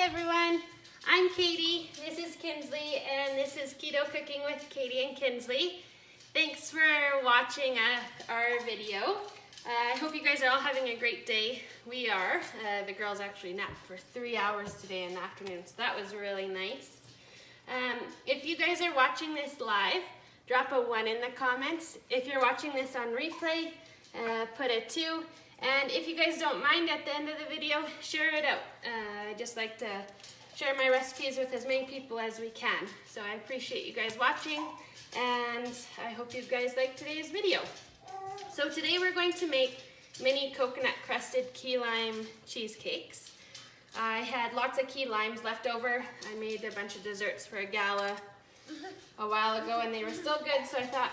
everyone, I'm Katie, this is Kinsley, and this is Keto Cooking with Katie and Kinsley. Thanks for watching our video. I hope you guys are all having a great day. We are. The girls actually napped for 3 hours today in the afternoon, so that was really nice. If you guys are watching this live, drop a 1 in the comments. If you're watching this on replay, put a 2. And if you guys don't mind, at the end of the video, share it out. I just like to share my recipes with as many people as we can. So I appreciate you guys watching, and I hope you guys like today's video. So today we're going to make mini coconut crusted key lime cheesecakes. I had lots of key limes left over. I made a bunch of desserts for a gala a while ago, and they were still good, so I thought,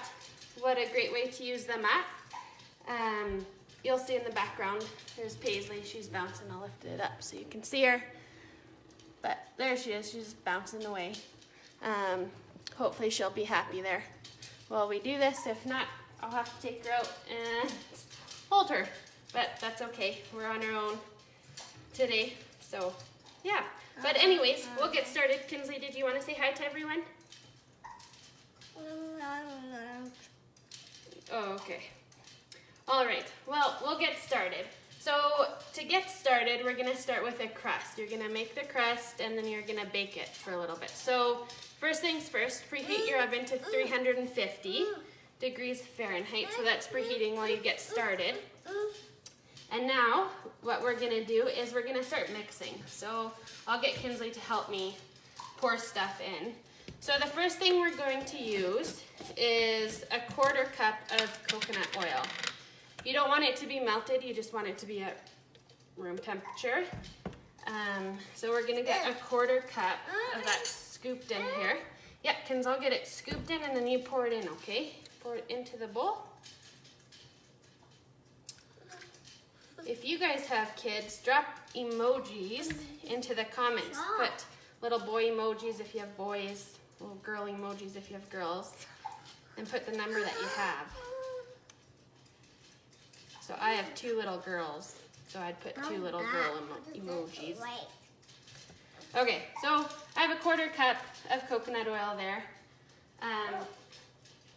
what a great way to use them up. You'll see in the background, there's Paisley. She's bouncing. I'll lift it up so you can see her. But there she is. She's bouncing away. Hopefully she'll be happy there while we do this. If not, I'll have to take her out and hold her. But that's okay. We're on our own today. So, yeah. But anyways, we'll get started. Kinsley, did you want to say hi to everyone? Oh, okay. All right, well, we'll get started. So to get started, we're gonna start with a crust. You're gonna make the crust and then you're gonna bake it for a little bit. So first things first, preheat your oven to 350 degrees Fahrenheit. So that's preheating while you get started. And now what we're gonna do is we're gonna start mixing. So I'll get Kinsley to help me pour stuff in. So the first thing we're going to use is a 1/4 cup of coconut oil. You don't want it to be melted, you just want it to be at room temperature. So we're gonna get a 1/4 cup of that scooped in here. Yep, Kins, I'll get it scooped in and then you pour it in, okay? Pour it into the bowl. If you guys have kids, drop emojis into the comments. Put little boy emojis if you have boys, little girl emojis if you have girls, and put the number that you have. So I have 2 little girls, so I'd put 2 little girl emojis. Okay, so I have a 1/4 cup of coconut oil there.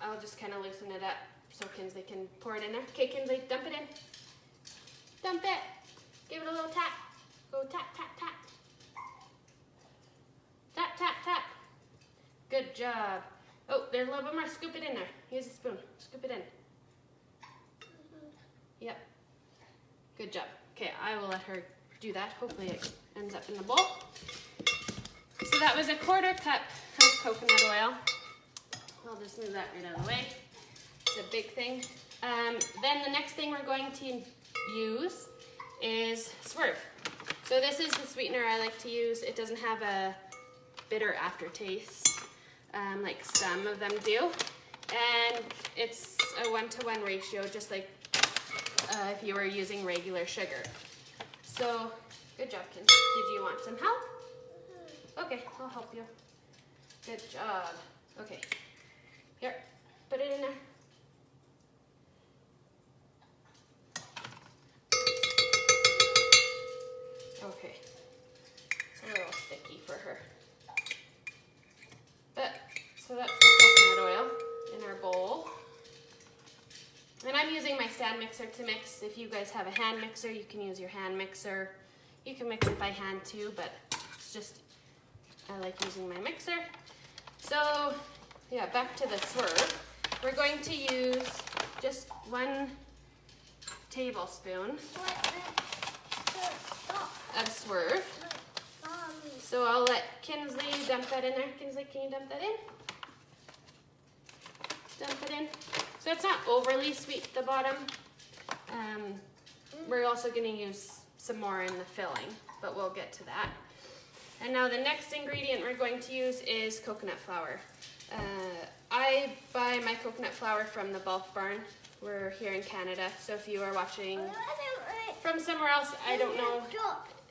I'll just kind of loosen it up so Kinsley can pour it in there. Okay, Kinsley, dump it in. Dump it. Give it a little tap. Go tap, tap, tap. Tap, tap, tap. Good job. Oh, there's a little bit more. Scoop it in there. Use a spoon. Scoop it in. Yep. Good job. Okay, I will let her do that. Hopefully it ends up in the bowl. So that was a 1/4 cup of coconut oil. I'll just move that right out of the way. It's a big thing. Then the next thing we're going to use is Swerve. So this is the sweetener I like to use. It doesn't have a bitter aftertaste like some of them do. And it's a 1-to-1 ratio, just like if you were using regular sugar. So, good job, Ken. Did you want some help? Okay, I'll help you. Good job. Okay, here, put it in there. Okay, it's a little sticky for her. But, so that's the coconut oil in our bowl. And I'm using my stand mixer to mix. If you guys have a hand mixer, you can use your hand mixer. You can mix it by hand too, but it's just, I like using my mixer. So, yeah, back to the Swerve. We're going to use just 1 tablespoon of Swerve. So I'll let Kinsley dump that in there. Kinsley, can you dump that in? Dump it in. So it's not overly sweet at the bottom. We're also going to use some more in the filling, but we'll get to that. And now the next ingredient we're going to use is coconut flour. I buy my coconut flour from the bulk barn. We're here in Canada, so if you are watching from somewhere else, I don't know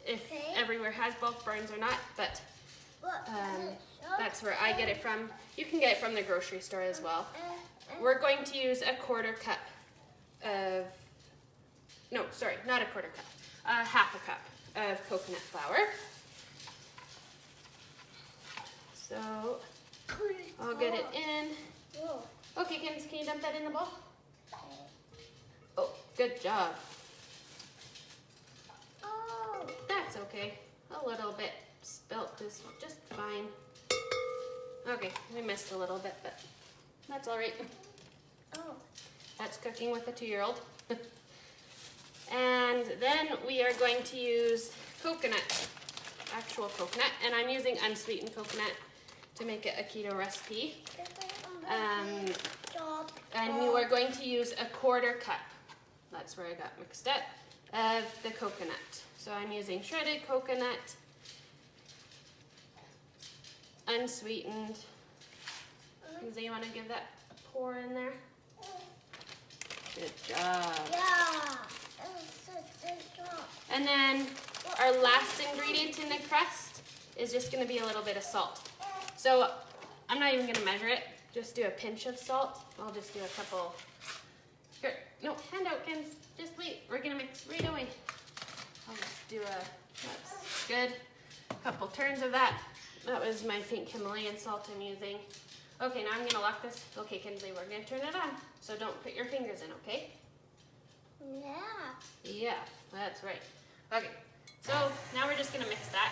if everywhere has bulk barns or not, but that's where I get it from. You can get it from the grocery store as well. We're going to use a 1/4 cup of, no, sorry, not a 1/4 cup, 1/2 cup of coconut flour. So I'll get it in. Okay, can you dump that in the bowl? Oh, good job. That's okay. A little bit spilt is just fine. Okay, we missed a little bit, but that's all right. That's cooking with a 2-year-old. And then we are going to use coconut, actual coconut, and I'm using unsweetened coconut to make it a keto recipe. And we are going to use a 1/4 cup, that's where I got mixed up, of the coconut. So I'm using shredded coconut, unsweetened. Kinsley, you want to give that a pour in there? Good job. Yeah. And then our last ingredient in the crust is just going to be a little bit of salt. So I'm not even going to measure it. Just do a pinch of salt. I'll just do a couple. Here, no, hand out, Kins. Just wait. We're going to mix right away. I'll just do that's good. A couple turns of that. That was my pink Himalayan salt I'm using. Okay, now I'm going to lock this. Okay, Kinsley, we're going to turn it on. So don't put your fingers in, okay? Yeah, that's right. Okay, so now we're just going to mix that.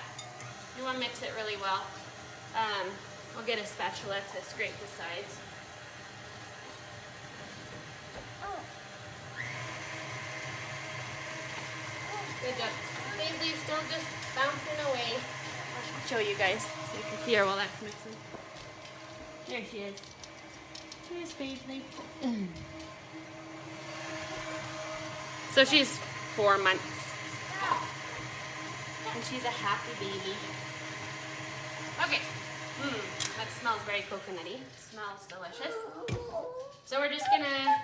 You want to mix it really well. We'll get a spatula to scrape the sides. Good job. Kinsley's still just bouncing away. I'll show you guys so you can see her while that's mixing. There she is. There's Paisley. So she's 4 months. And she's a happy baby. Okay. That smells very coconutty. Smells delicious. So we're just gonna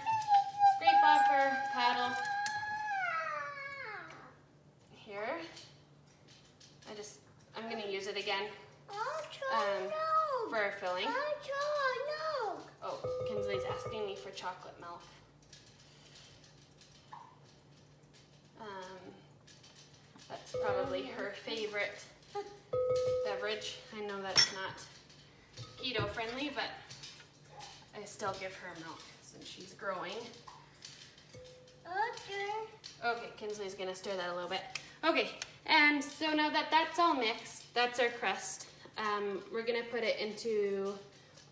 scrape off her paddle. Here. I'm gonna use it again for a filling. Oh, Kinsley's asking me for chocolate milk. That's probably her favorite beverage. I know that's not keto friendly, but I still give her milk since she's growing. Okay, Kinsley's gonna stir that a little bit. Okay, and so now that that's all mixed, that's our crust. We're gonna put it into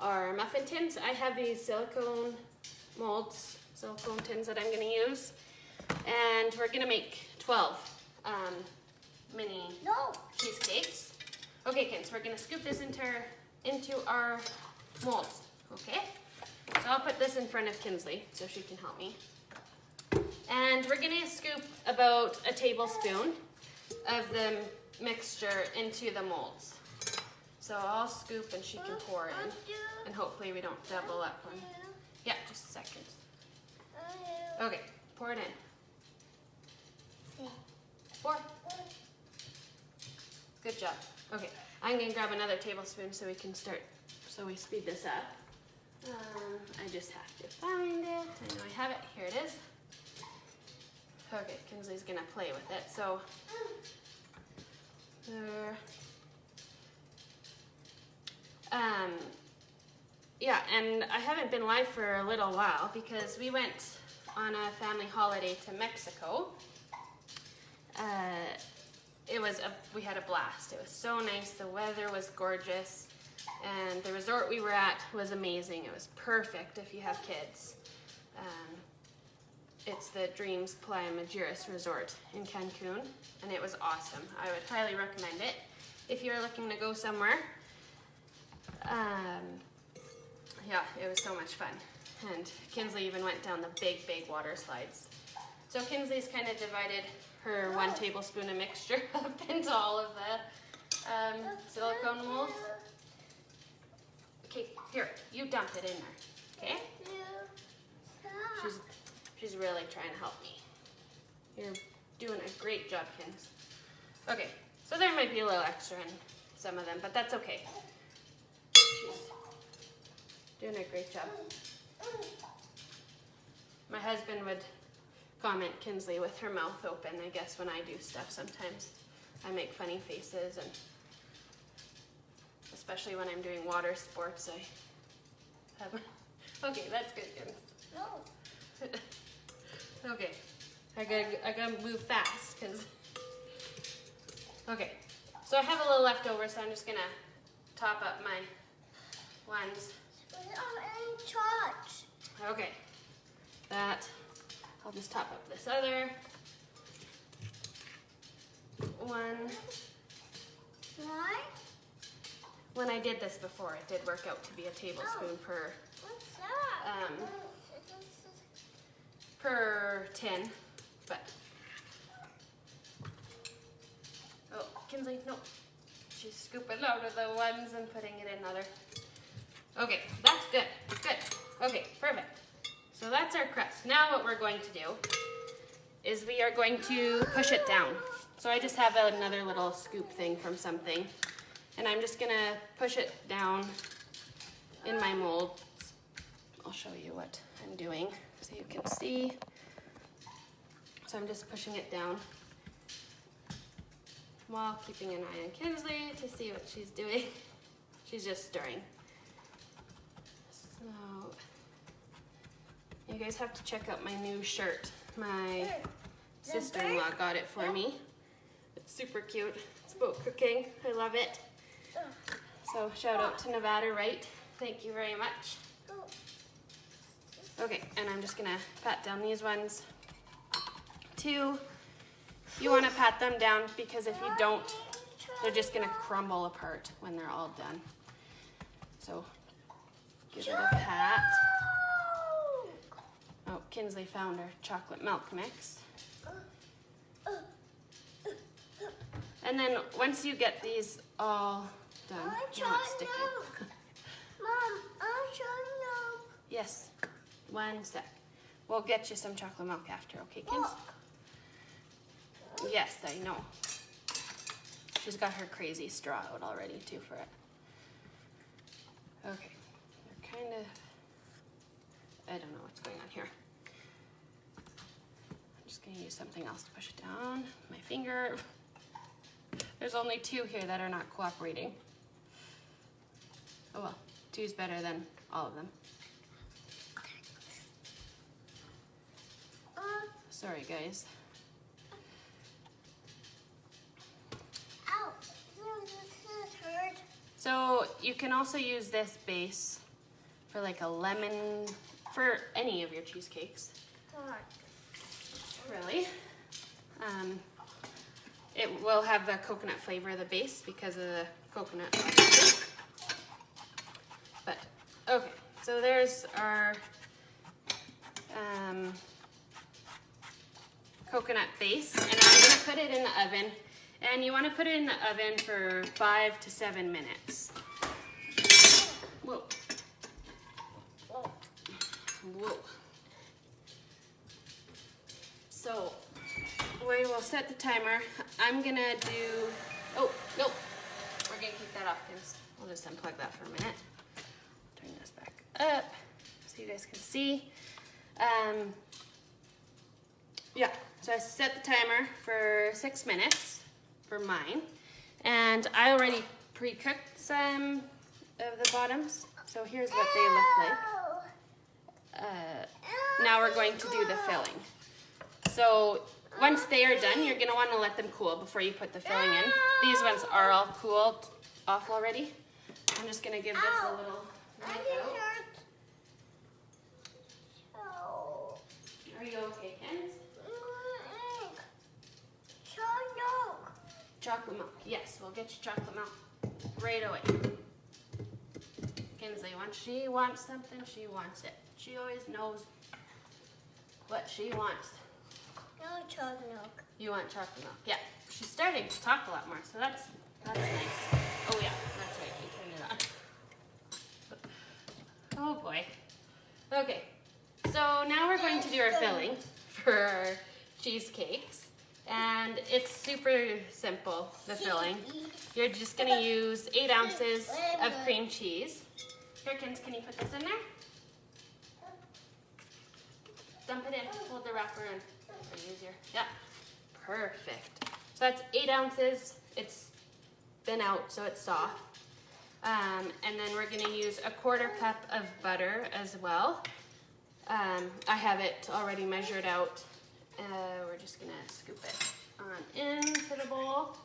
our muffin tins. I have these silicone molds, silicone tins that I'm gonna use. And we're gonna make 12 mini cheesecakes. Okay, Kins, we're gonna scoop this into our molds, okay? So I'll put this in front of Kinsley so she can help me. And we're gonna scoop about a tablespoon of the mixture into the molds. So I'll scoop and she can pour in. And hopefully we don't double up on. Yeah, just a second. Okay, pour it in. Pour. Good job. Okay, I'm gonna grab another tablespoon so we can start, so we speed this up. I just have to find it. I know I have it. Here it is. Okay, Kinsley's gonna play with it. So there. Yeah, and I haven't been live for a little while because we went on a family holiday to Mexico. We had a blast. It was so nice. The weather was gorgeous, and the resort we were at was amazing. It was perfect if you have kids. It's the Dreams Playa Majiras Resort in Cancun, and it was awesome. I would highly recommend it if you're looking to go somewhere. Yeah, it was so much fun. And Kinsley even went down the big water slides. So Kinsley's kind of divided her 1 tablespoon of mixture up into all of the silicone molds. Okay, here, you dump it in there, okay? She's really trying to help me. You're doing a great job, Kins. Okay, so there might be a little extra in some of them, but that's okay. She's doing a great job. My husband would comment Kinsley with her mouth open. I guess when I do stuff sometimes I make funny faces, and especially when I'm doing water sports. I have. Okay, that's good. No. Okay, I gotta move fast because. Okay, so I have a little leftover, so I'm just gonna top up my ones. Okay, that. I'll just top up this other one. Why? When I did this before, it did work out to be a tablespoon per. What's that? Per tin, but. Oh, Kinsley, no. She's scooping out of the ones and putting it in another. Okay, that's good. Good. Okay, perfect. So that's our crust. Now what we're going to do is we are going to push it down. So I just have another little scoop thing from something, and I'm just gonna push it down in my mold. I'll show you what I'm doing so you can see. So I'm just pushing it down while keeping an eye on Kinsley to see what she's doing. She's just stirring. So you guys have to check out my new shirt. My sister-in-law got it for me. It's super cute. It's about cooking. I love it. So shout out to Nevada Right. Thank you very much. Okay, and I'm just gonna pat down these ones too. You wanna pat them down because if you don't, they're just gonna crumble apart when they're all done. So give it a pat. Oh, Kinsley found her chocolate milk mix. And then once you get these all done, not sticking. Mom, I'm chocolate milk. Yes, 1 sec. We'll get you some chocolate milk after, okay, Kins? Yes, I know. She's got her crazy straw out already too for it. Okay, they're kind of, I don't know what's going on here. I'm just gonna use something else to push it down. My finger. There's only 2 here that are not cooperating. Oh well, 2 is better than all of them. Sorry guys. Ow, this hurt. So you can also use this base for like a lemon, for any of your cheesecakes. Really. It will have the coconut flavor of the base because of the coconut obviously. But, okay, so there's our coconut base, and I'm gonna put it in the oven. And you wanna put it in the oven for 5 to 7 minutes. Whoa. Whoa. So, we will set the timer. I'm gonna do, oh, nope. We're gonna keep that off, Kims. We'll just unplug that for a minute. Turn this back up so you guys can see. Yeah, so I set the timer for 6 minutes for mine. And I already pre-cooked some of the bottoms. So here's what they look like. Now we're going to do the filling. So once they are done, you're gonna wanna let them cool before you put the filling in. These ones are all cooled off already. I'm just gonna give this a little knife out. Are you okay, Kens? Chocolate milk. Yes, we'll get you chocolate milk right away. Kinsley, when she wants something, she wants it. She always knows what she wants. No chocolate milk. You want chocolate milk? Yeah. She's starting to talk a lot more, so that's nice. Oh yeah, that's right. You turn it on. Oh boy. Okay. So now we're going to do our filling for our cheesecakes. And it's super simple, the filling. You're just gonna use 8 ounces of cream cheese. Here, Kins, can you put this in there? Dump it in, hold the wrapper in. Easier. Yeah, perfect. So that's 8 ounces. It's been out, so it's soft. And then we're gonna use a 1/4 cup of butter as well. I have it already measured out. We're just gonna scoop it on into the bowl.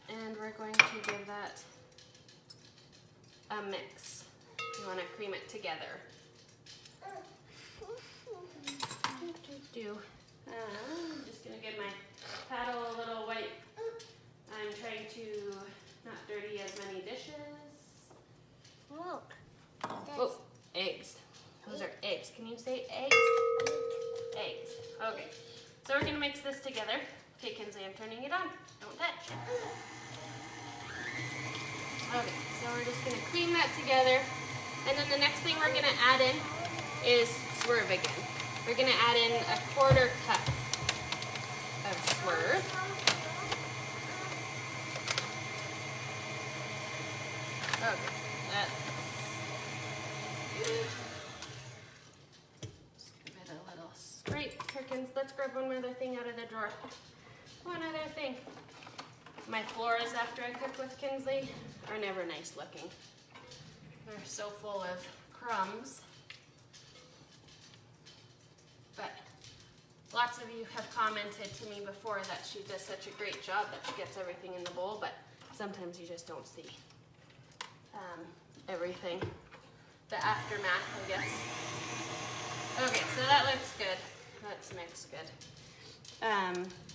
And we're going to give that a mix. You wanna cream it together. I'm just gonna give my paddle a little wipe. I'm trying to not dirty as many dishes. Look. Oh, eggs. Those are eggs. Can you say eggs? Eggs. Okay. So we're gonna mix this together. Okay, Kinsley, I'm turning it on. Don't touch. Okay, so we're just gonna cream that together. And then the next thing we're gonna add in is Swerve again. We're gonna add in a 1/4 cup of Swerve. Okay, that's good. Just give it a little scrape. Here, let's grab one other thing out of the drawer. One other thing. My floors after I cook with Kinsley are never nice looking. They're so full of crumbs. But lots of you have commented to me before that she does such a great job that she gets everything in the bowl, but sometimes you just don't see everything. The aftermath, I guess. Okay, so that looks good. That's mixed good.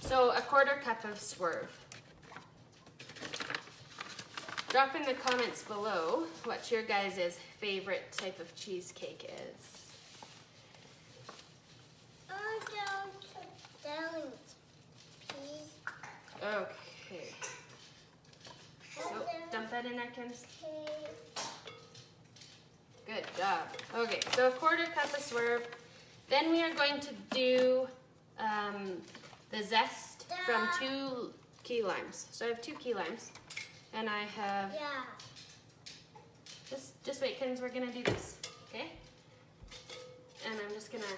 So a 1/4 cup of Swerve. Drop in the comments below what your guys' favorite type of cheesecake is. Okay. So dump that in there, Kins. Good job. Okay, so a 1/4 cup of Swerve. Then we are going to do the Zest from 2 key limes. So I have 2 key limes, and I have. Yeah. Just wait, Kins. We're gonna do this, okay? And I'm just gonna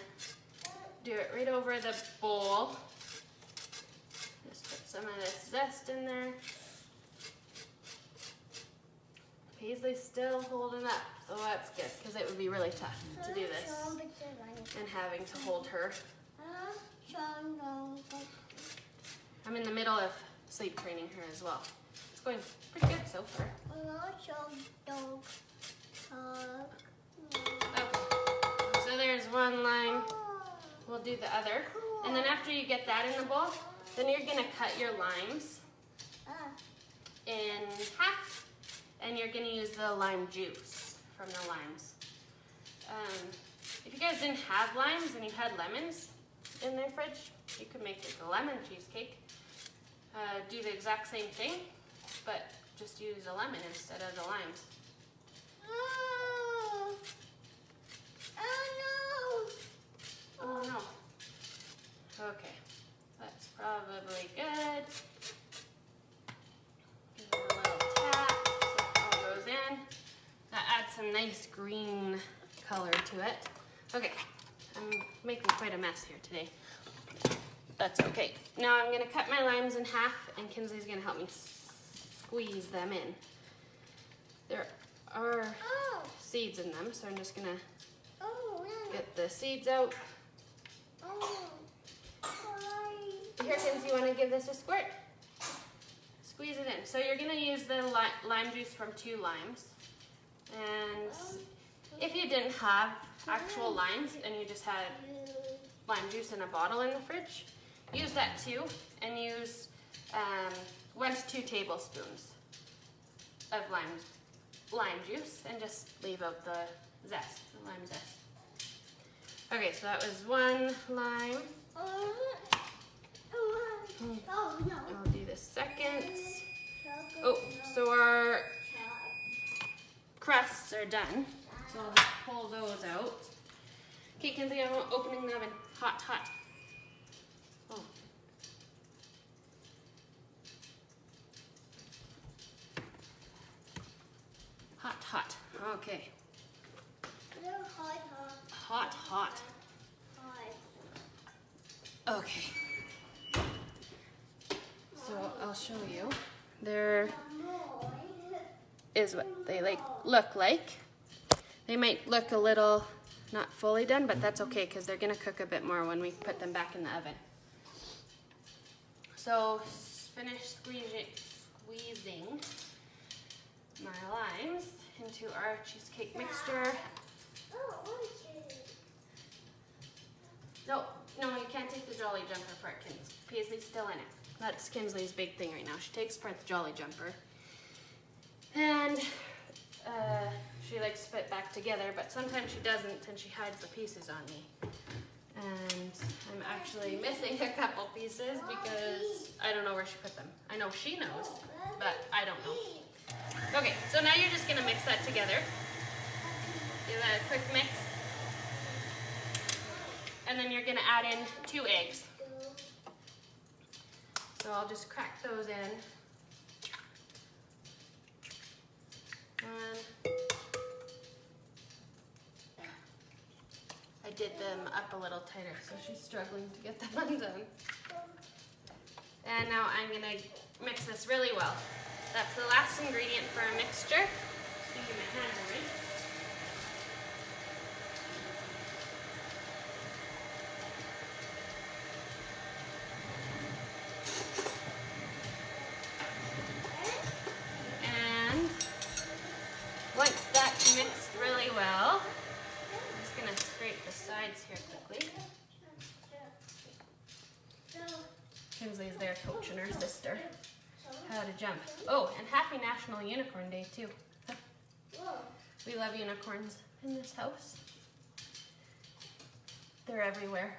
do it right over the bowl. Just put some of this Zest in there. Paisley's still holding up, so that's good, because it would be really tough to do this and having to hold her. I'm in the middle of sleep training her as well. It's going pretty good so far. Okay. So there's one lime. We'll do the other. And then after you get that in the bowl, then you're gonna cut your limes in half, and you're gonna use the lime juice from the limes. If you guys didn't have limes and you had lemons in their fridge, you could make like a lemon cheesecake. Do the exact same thing, but just use a lemon instead of the limes. Oh no. Okay, that's probably good. Give it a little tap so it all goes in. That adds some nice green color to it. Okay, I'm making quite a mess here today. That's okay. Now I'm gonna cut my limes in half, and Kinsley's gonna help me squeeze them in. There are seeds in them, so I'm just gonna get the seeds out. Here, Kinsley, you wanna give this a squirt? Squeeze it in. So you're gonna use the lime juice from 2 limes. And if you didn't have actual limes and you just had lime juice in a bottle in the fridge, use that too, and use 1 to 2 tablespoons of lime juice, and just leave out the zest, the lime zest. Okay, so that was 1 lime. I'll do the second. Oh, so our crusts are done. So I'll just pull those out. Okay, Kinsley, I'm opening the oven. Hot, hot. Oh. Hot, hot. Okay. Hot, hot. Okay. So I'll show you. There is what they look like. They might look a little not fully done, but that's okay because they're gonna cook a bit more when we put them back in the oven. So finish squeezing my limes into our cheesecake mixture. No, you can't take the Jolly Jumper part, Kinsley. Paisley's still in it. That's Kinsley's big thing right now. She takes part the Jolly Jumper. And she likes to put it back together, but sometimes she doesn't and she hides the pieces on me. And I'm actually missing a couple pieces because I don't know where she put them. I know she knows, but I don't know. Okay, so now you're just gonna mix that together. Give that a quick mix. And then you're gonna add in 2 eggs. So I'll just crack those in. I did them up a little tighter, so she's struggling to get them undone. And now I'm gonna mix this really well. That's the last ingredient for our mixture. So give my hand away. And once that's mixed really well, I'm just gonna scrape the sides here quickly. Kinsley's there coaching her sister how to jump. Oh, and happy National Unicorn Day too. We love unicorns in this house. They're everywhere.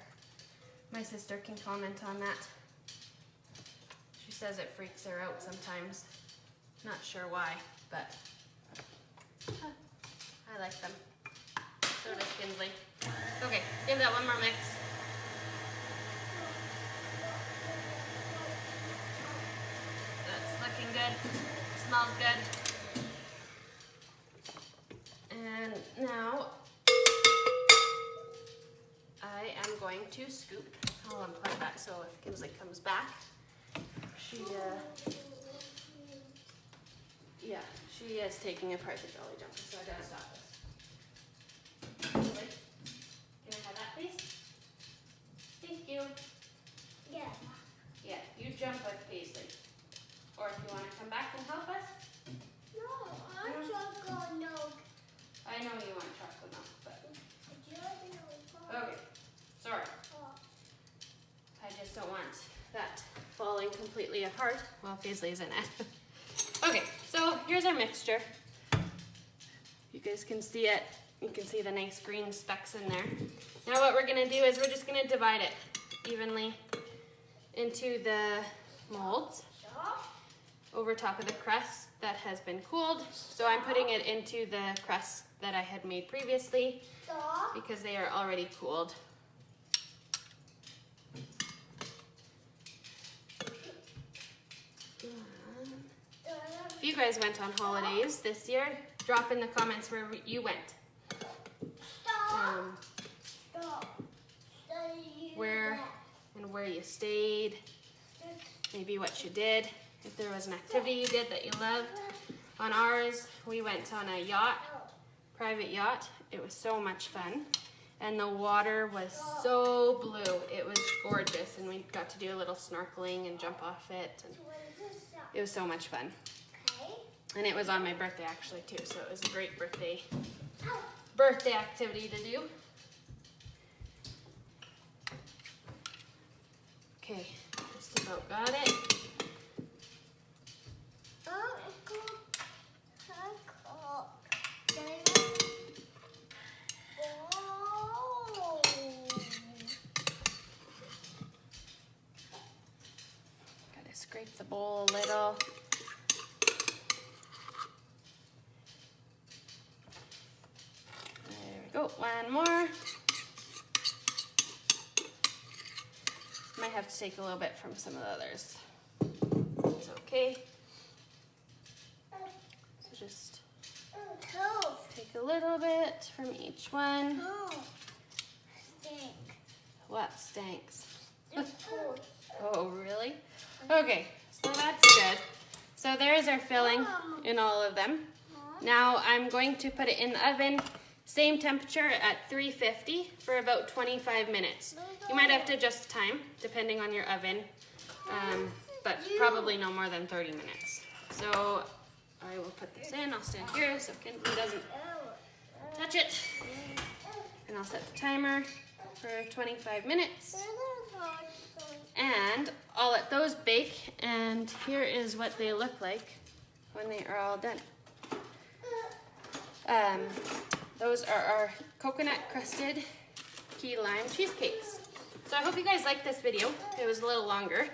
My sister can comment on that. She says it freaks her out sometimes. Not sure why, but I like them. So does Kinsley. Okay, give that one more mix. That's looking good. Smells good. And now I am going to scoop. I'll unplug that so if Kinsley comes back, she is taking apart the Jolly Jumper, so I gotta stop this. Kinsley, can I have that, please? Thank you. Yeah. Yeah, you jump with Paisley. Or if you want to come back and help us. No, I want chocolate milk. I know you want chocolate milk, but... Okay, sorry. I just don't want that falling completely apart while Paisley's in it. Okay, so here's our mixture. You guys can see it. You can see the nice green specks in there. Now what we're gonna do is we're just gonna divide it evenly into the molds over top of the crust that has been cooled. So I'm putting it into the crust that I had made previously because they are already cooled. If you guys went on holidays this year, drop in the comments where you went. Where you stayed, maybe what you did, if there was an activity you did that you loved. On ours, we went on a yacht, private yacht. It was so much fun. And the water was so blue. It was gorgeous. And we got to do a little snorkeling and jump off it. And it was so much fun. And it was on my birthday actually too. So it was a great birthday activity to do. Okay, just about got it. Gotta scrape the bowl a little. There we go, one more. Might have to take a little bit from some of the others. It's okay. So just take a little bit from each one. Stink. What stinks? It's cold. Oh, really? Okay, so that's So there's our filling in all of them. Now I'm going to put it in the oven, same temperature at 350 for about 25 minutes. You might have to adjust the time depending on your oven, but probably no more than 30 minutes. So I will put this in. I'll stand here so Kinsley doesn't touch it. And I'll set the timer for 25 minutes. And I'll let those bake, and here is what they look like when they are all done. Those are our coconut crusted key lime cheesecakes. So I hope you guys liked this video. It was a little longer.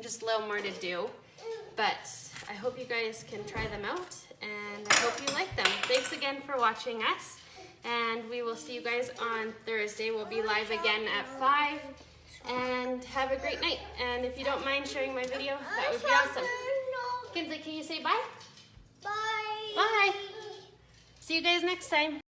Just a little more to do. But I hope you guys can try them out, and I hope you like them. Thanks again for watching us, and we will see you guys on Thursday. We'll be live again at 5, and have a great night. And if you don't mind sharing my video, that would be awesome. Kinsley, can you say bye? Bye. Bye. See you guys next time.